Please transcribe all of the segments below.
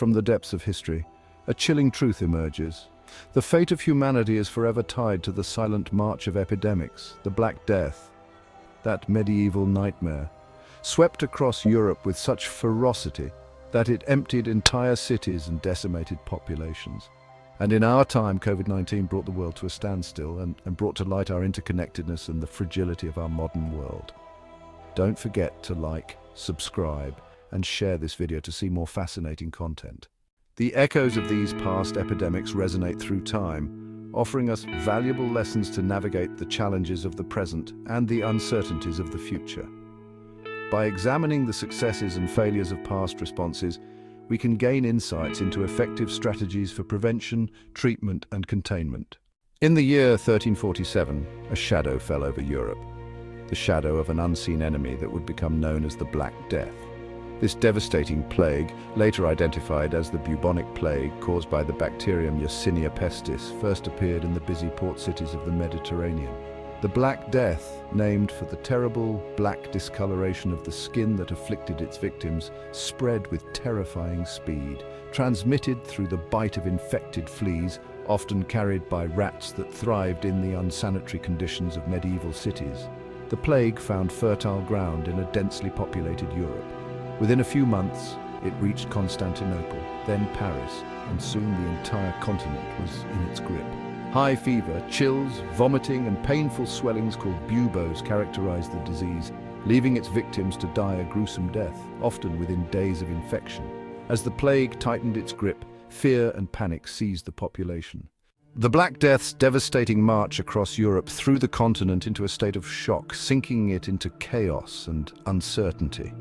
From the depths of history, a chilling truth emerges. The fate of humanity is forever tied to the silent march of epidemics, the Black Death. That medieval nightmare swept across Europe with such ferocity that it emptied entire cities and decimated populations. And in our time, COVID-19 brought the world to a standstill and brought to light our interconnectedness and the fragility of our modern world. Don't forget to like, subscribe, and share this video to see more fascinating content. The echoes of these past epidemics resonate through time, offering us valuable lessons to navigate the challenges of the present and the uncertainties of the future. By examining the successes and failures of past responses, we can gain insights into effective strategies for prevention, treatment, and containment. In the year 1347, a shadow fell over Europe, the shadow of an unseen enemy that would become known as the Black Death. This devastating plague, later identified as the bubonic plague caused by the bacterium Yersinia pestis, first appeared in the busy port cities of the Mediterranean. The Black Death, named for the terrible black discoloration of the skin that afflicted its victims, spread with terrifying speed, transmitted through the bite of infected fleas, often carried by rats that thrived in the unsanitary conditions of medieval cities. The plague found fertile ground in a densely populated Europe. Within a few months, it reached Constantinople, then Paris, and soon the entire continent was in its grip. High fever, chills, vomiting, and painful swellings called buboes characterized the disease, leaving its victims to die a gruesome death, often within days of infection. As the plague tightened its grip, fear and panic seized the population. The Black Death's devastating march across Europe threw the continent into a state of shock, sinking it into chaos and uncertainty.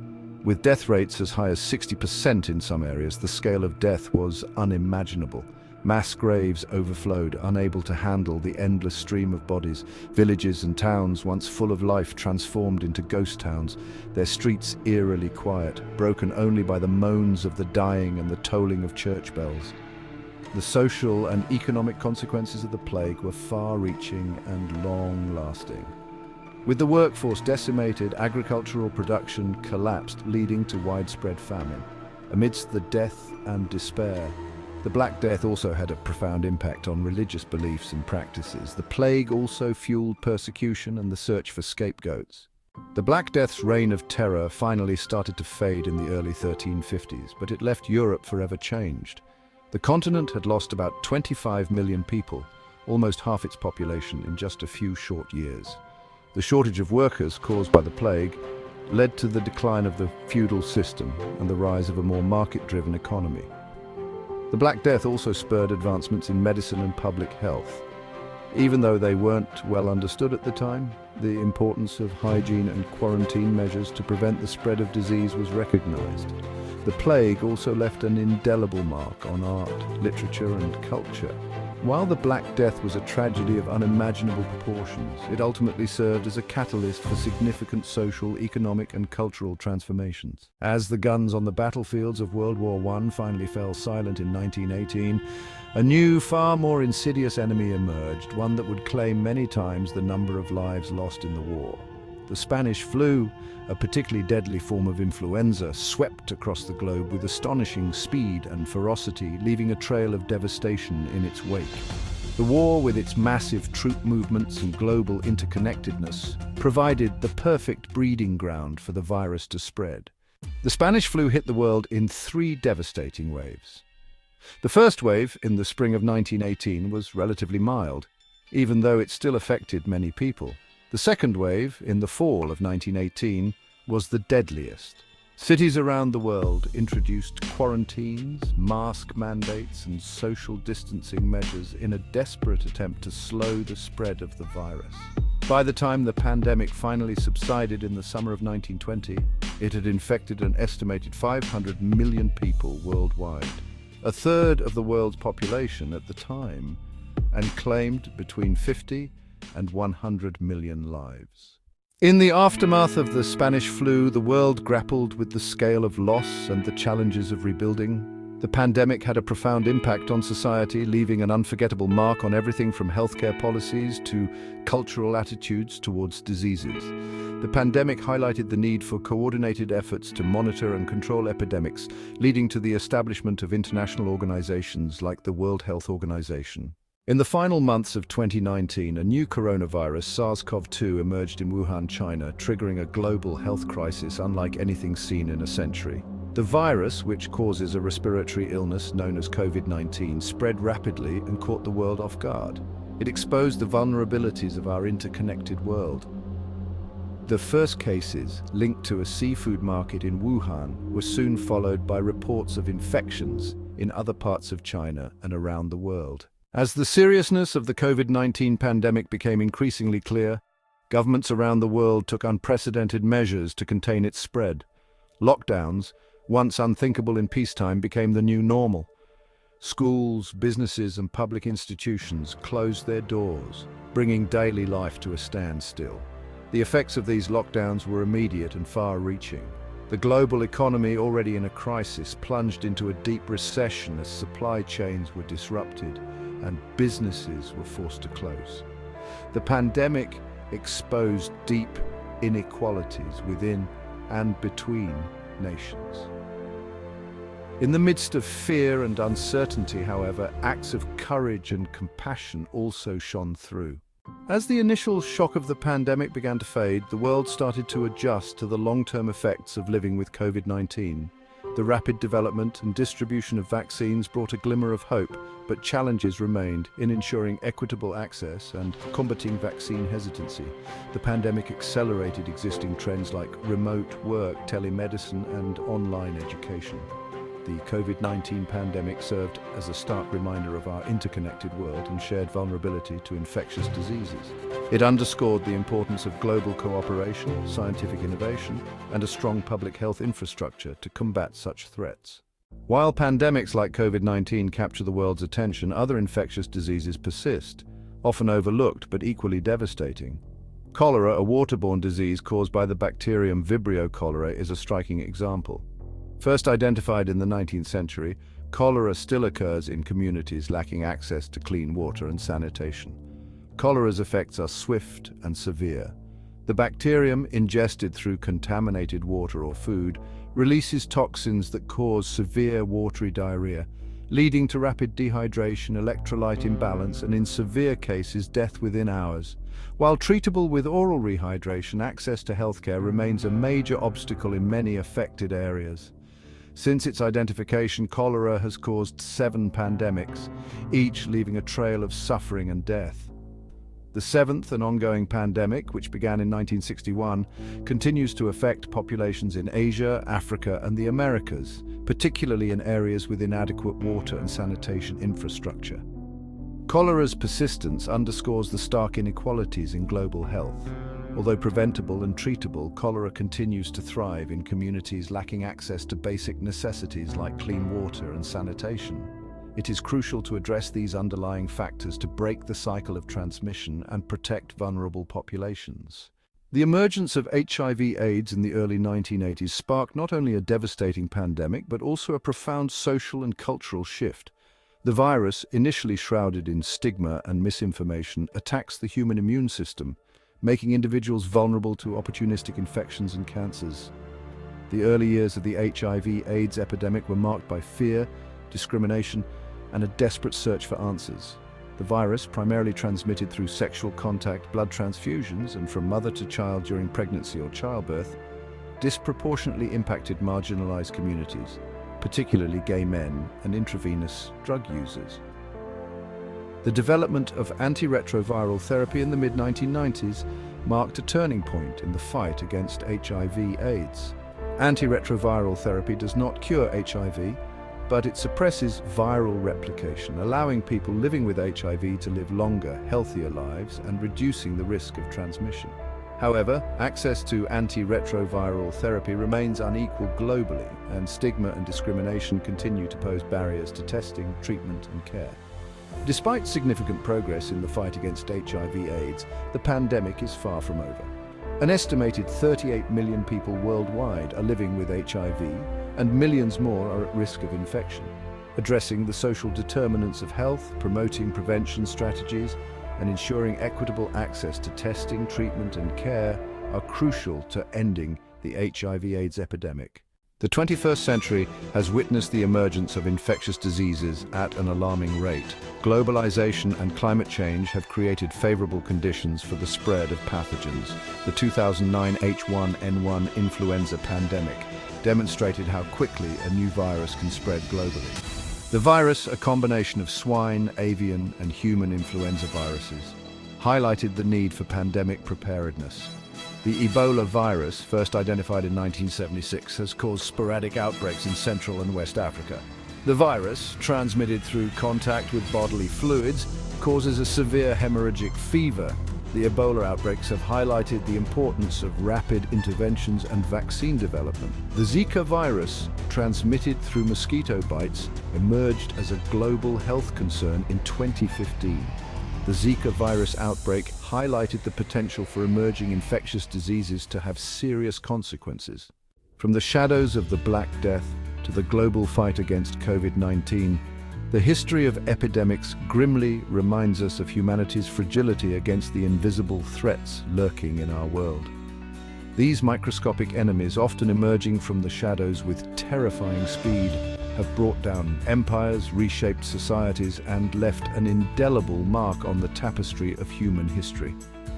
With death rates as high as 60% in some areas, the scale of death was unimaginable. Mass graves overflowed, unable to handle the endless stream of bodies. Villages and towns, once full of life, transformed into ghost towns, their streets eerily quiet, broken only by the moans of the dying and the tolling of church bells. The social and economic consequences of the plague were far-reaching and long-lasting. With the workforce decimated, agricultural production collapsed, leading to widespread famine. Amidst the death and despair, the Black Death also had a profound impact on religious beliefs and practices. The plague also fueled persecution and the search for scapegoats. The Black Death's reign of terror finally started to fade in the early 1350s, but it left Europe forever changed. The continent had lost about 25 million people, almost half its population, in just a few short years. The shortage of workers caused by the plague led to the decline of the feudal system and the rise of a more market-driven economy. The Black Death also spurred advancements in medicine and public health. Even though they weren't well understood at the time, the importance of hygiene and quarantine measures to prevent the spread of disease was recognized. The plague also left an indelible mark on art, literature, and culture. While the Black Death was a tragedy of unimaginable proportions, it ultimately served as a catalyst for significant social, economic, and cultural transformations. As the guns on the battlefields of World War I finally fell silent in 1918, a new, far more insidious enemy emerged, one that would claim many times the number of lives lost in the war. The Spanish flu, a particularly deadly form of influenza, swept across the globe with astonishing speed and ferocity, leaving a trail of devastation in its wake. The war, with its massive troop movements and global interconnectedness, provided the perfect breeding ground for the virus to spread. The Spanish flu hit the world in 3 devastating waves. The first wave, in the spring of 1918, was relatively mild, even though it still affected many people. The second wave, in the fall of 1918, was the deadliest. Cities around the world introduced quarantines, mask mandates, and social distancing measures in a desperate attempt to slow the spread of the virus. By the time the pandemic finally subsided in the summer of 1920, it had infected an estimated 500 million people worldwide, a third of the world's population at the time, and claimed between 50 and 100 million lives. In the aftermath of the Spanish flu, the world grappled with the scale of loss and the challenges of rebuilding. The pandemic had a profound impact on society, leaving an unforgettable mark on everything from healthcare policies to cultural attitudes towards diseases. The pandemic highlighted the need for coordinated efforts to monitor and control epidemics, leading to the establishment of international organizations like the World Health Organization. In the final months of 2019, a new coronavirus, SARS-CoV-2, emerged in Wuhan, China, triggering a global health crisis unlike anything seen in a century. The virus, which causes a respiratory illness known as COVID-19, spread rapidly and caught the world off guard. It exposed the vulnerabilities of our interconnected world. The first cases, linked to a seafood market in Wuhan, were soon followed by reports of infections in other parts of China and around the world. As the seriousness of the COVID-19 pandemic became increasingly clear, governments around the world took unprecedented measures to contain its spread. Lockdowns, once unthinkable in peacetime, became the new normal. Schools, businesses, and public institutions closed their doors, bringing daily life to a standstill. The effects of these lockdowns were immediate and far-reaching. The global economy, already in a crisis, plunged into a deep recession as supply chains were disrupted and businesses were forced to close. The pandemic exposed deep inequalities within and between nations. In the midst of fear and uncertainty, however, acts of courage and compassion also shone through. As the initial shock of the pandemic began to fade, the world started to adjust to the long-term effects of living with COVID-19. The rapid development and distribution of vaccines brought a glimmer of hope, but challenges remained in ensuring equitable access and combating vaccine hesitancy. The pandemic accelerated existing trends like remote work, telemedicine, and online education. The COVID-19 pandemic served as a stark reminder of our interconnected world and shared vulnerability to infectious diseases. It underscored the importance of global cooperation, scientific innovation, and a strong public health infrastructure to combat such threats. While pandemics like COVID-19 capture the world's attention, other infectious diseases persist, often overlooked but equally devastating. Cholera, a waterborne disease caused by the bacterium Vibrio cholerae, is a striking example. First identified in the 19th century, cholera still occurs in communities lacking access to clean water and sanitation. Cholera's effects are swift and severe. The bacterium, ingested through contaminated water or food, releases toxins that cause severe watery diarrhea, leading to rapid dehydration, electrolyte imbalance, and in severe cases, death within hours. While treatable with oral rehydration, access to healthcare remains a major obstacle in many affected areas. Since its identification, cholera has caused 7 pandemics, each leaving a trail of suffering and death. The 7th and ongoing pandemic, which began in 1961, continues to affect populations in Asia, Africa, and the Americas, particularly in areas with inadequate water and sanitation infrastructure. Cholera's persistence underscores the stark inequalities in global health. Although preventable and treatable, cholera continues to thrive in communities lacking access to basic necessities like clean water and sanitation. It is crucial to address these underlying factors to break the cycle of transmission and protect vulnerable populations. The emergence of HIV/AIDS in the early 1980s sparked not only a devastating pandemic, but also a profound social and cultural shift. The virus, initially shrouded in stigma and misinformation, attacks the human immune system, making individuals vulnerable to opportunistic infections and cancers. The early years of the HIV/AIDS epidemic were marked by fear, discrimination, and a desperate search for answers. The virus, primarily transmitted through sexual contact, blood transfusions, and from mother to child during pregnancy or childbirth, disproportionately impacted marginalized communities, particularly gay men and intravenous drug users. The development of antiretroviral therapy in the mid-1990s marked a turning point in the fight against HIV/AIDS. Antiretroviral therapy does not cure HIV, but it suppresses viral replication, allowing people living with HIV to live longer, healthier lives and reducing the risk of transmission. However, access to antiretroviral therapy remains unequal globally, and stigma and discrimination continue to pose barriers to testing, treatment, and care. Despite significant progress in the fight against HIV/AIDS, the pandemic is far from over. An estimated 38 million people worldwide are living with HIV, and millions more are at risk of infection. addressing the social determinants of health, promoting prevention strategies, and ensuring equitable access to testing, treatment, and care are crucial to ending the HIV/AIDS epidemic. The 21st century has witnessed the emergence of infectious diseases at an alarming rate. Globalization and climate change have created favorable conditions for the spread of pathogens. The 2009 H1N1 influenza pandemic demonstrated how quickly a new virus can spread globally. The virus, a combination of swine, avian, and human influenza viruses, highlighted the need for pandemic preparedness. The Ebola virus, first identified in 1976, has caused sporadic outbreaks in Central and West Africa. The virus, transmitted through contact with bodily fluids, causes a severe hemorrhagic fever. The Ebola outbreaks have highlighted the importance of rapid interventions and vaccine development. The Zika virus, transmitted through mosquito bites, emerged as a global health concern in 2015. The Zika virus outbreak highlighted the potential for emerging infectious diseases to have serious consequences. From the shadows of the Black Death to the global fight against COVID-19, the history of epidemics grimly reminds us of humanity's fragility against the invisible threats lurking in our world. These microscopic enemies, often emerging from the shadows with terrifying speed, have brought down empires, reshaped societies, and left an indelible mark on the tapestry of human history.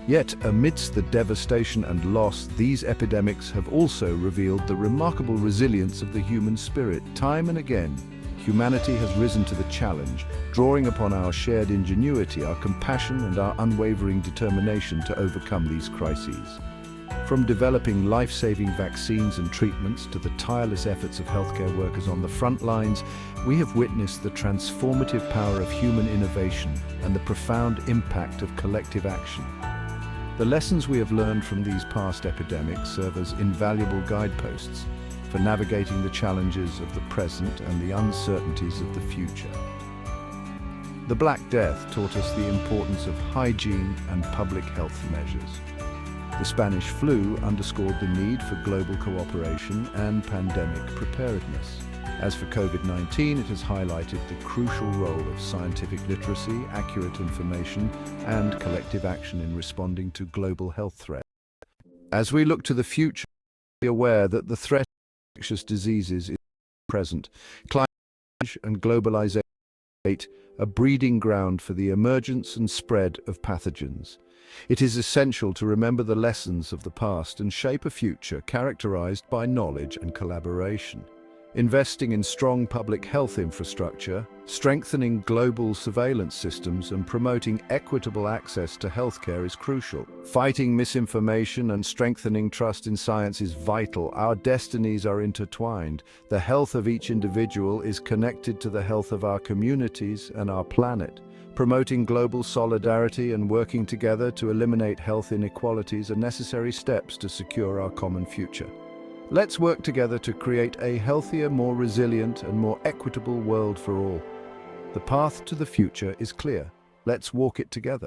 Yet, amidst the devastation and loss, these epidemics have also revealed the remarkable resilience of the human spirit. Time and again, humanity has risen to the challenge, drawing upon our shared ingenuity, our compassion, and our unwavering determination to overcome these crises. From developing life-saving vaccines and treatments to the tireless efforts of healthcare workers on the front lines, we have witnessed the transformative power of human innovation and the profound impact of collective action. The lessons we have learned from these past epidemics serve as invaluable guideposts for navigating the challenges of the present and the uncertainties of the future. The Black Death taught us the importance of hygiene and public health measures. The Spanish flu underscored the need for global cooperation and pandemic preparedness. As for COVID-19, it has highlighted the crucial role of scientific literacy, accurate information, and collective action in responding to global health threats. As we look to the future, be aware that the threat of infectious diseases is present. Climate change and globalization create a breeding ground for the emergence and spread of pathogens. It is essential to remember the lessons of the past and shape a future characterized by knowledge and collaboration. Investing in strong public health infrastructure, strengthening global surveillance systems, and promoting equitable access to healthcare is crucial. Fighting misinformation and strengthening trust in science is vital. Our destinies are intertwined. The health of each individual is connected to the health of our communities and our planet. Promoting global solidarity and working together to eliminate health inequalities are necessary steps to secure our common future. Let's work together to create a healthier, more resilient, and more equitable world for all. The path to the future is clear. Let's walk it together.